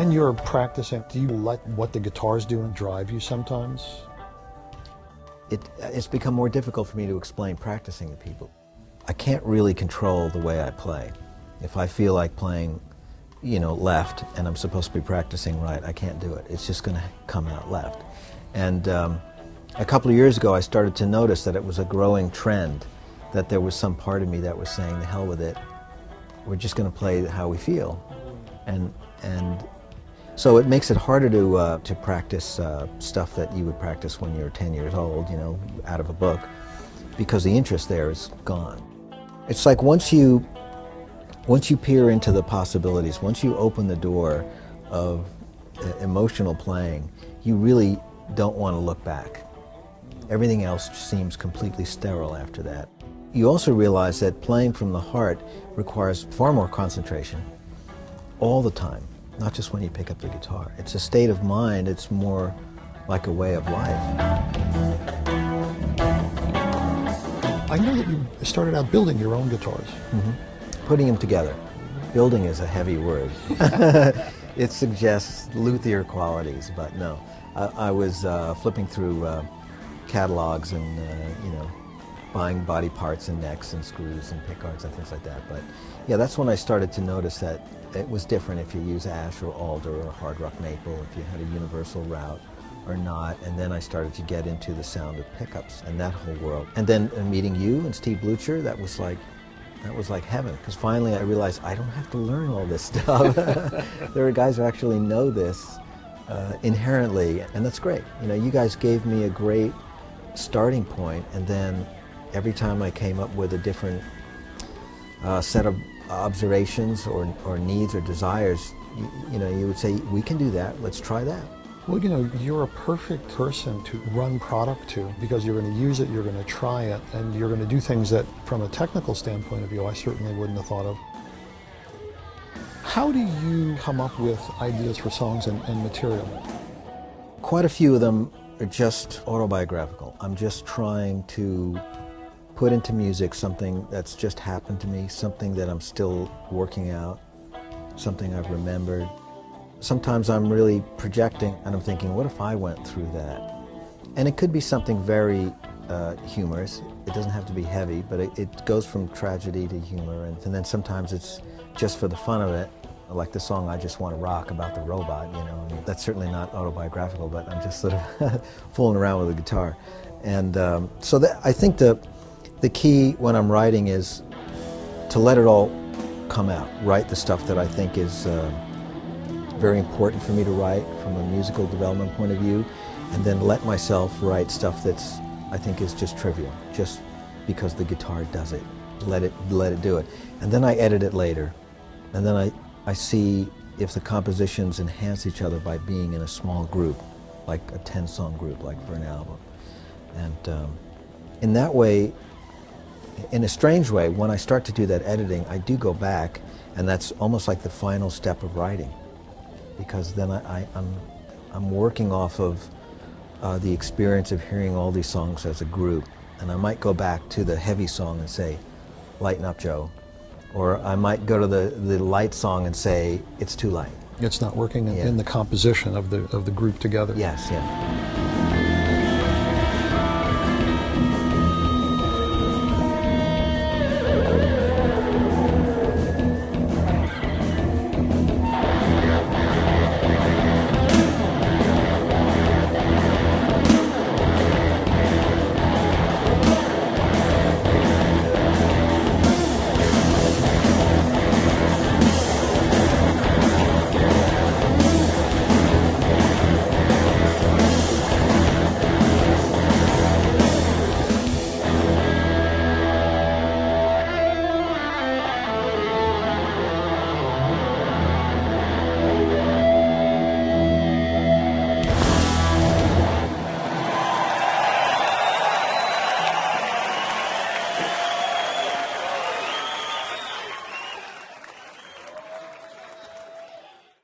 When you're practicing, do you let what the guitar's doing drive you sometimes? It's become more difficult for me to explain practicing to people. I can't really control the way I play. If I feel like playing, you know, left and I'm supposed to be practicing right, I can't do it. It's just going to come out left. And a couple of years ago I started to notice that it was a growing trend, that there was some part of me that was saying, the hell with it, we're just going to play how we feel. And so it makes it harder to practice stuff that you would practice when you're 10 years old, you know, out of a book, because the interest there is gone. It's like once you peer into the possibilities, once you open the door of emotional playing, you really don't want to look back. Everything else seems completely sterile after that. You also realize that playing from the heart requires far more concentration all the time, not just when you pick up the guitar. It's a state of mind, it's more like a way of life. I know that you started out building your own guitars. Mm-hmm. Putting them together. Building is a heavy word. It suggests luthier qualities, but no. I was flipping through catalogs and, you know, buying body parts and necks and screws and pickguards and things like that. But yeah, that's when I started to notice that it was different if you use ash or alder or hard rock maple, if you had a universal route or not. And then I started to get into the sound of pickups and that whole world. And then meeting you and Steve Blucher, that was like heaven, because finally I realized I don't have to learn all this stuff. There are guys who actually know this inherently, and that's great. You know, you guys gave me a great starting point, and then every time I came up with a different set of observations or needs or desires, you know, you would say, we can do that, let's try that. Well, you know, you're a perfect person to run product to, because you're going to use it, you're going to try it, and you're going to do things that, from a technical standpoint of view, I certainly wouldn't have thought of. How do you come up with ideas for songs and material? Quite a few of them are just autobiographical. I'm just trying to put into music something that's just happened to me, something that I'm still working out, something I've remembered. Sometimes I'm really projecting and I'm thinking, what if I went through that? And it could be something very humorous. It doesn't have to be heavy, but it goes from tragedy to humor. And then sometimes it's just for the fun of it, like the song I Just Want to Rock about the robot, you know. I mean, that's certainly not autobiographical, but I'm just sort of fooling around with the guitar. And so I think the key when I'm writing is to let it all come out, write the stuff that I think is very important for me to write from a musical development point of view, and then let myself write stuff that's, I think, is just trivial, just because the guitar does it. Let it do it. And then I edit it later, and then I see if the compositions enhance each other by being in a small group, like a 10-song group, like for an album. And in that way, in a strange way, when I start to do that editing, I do go back, and that's almost like the final step of writing, because then I'm working off of the experience of hearing all these songs as a group, and I might go back to the heavy song and say, lighten up, Joe, or I might go to the light song and say, it's too light. It's not working in the composition of the group together. Yes, yeah.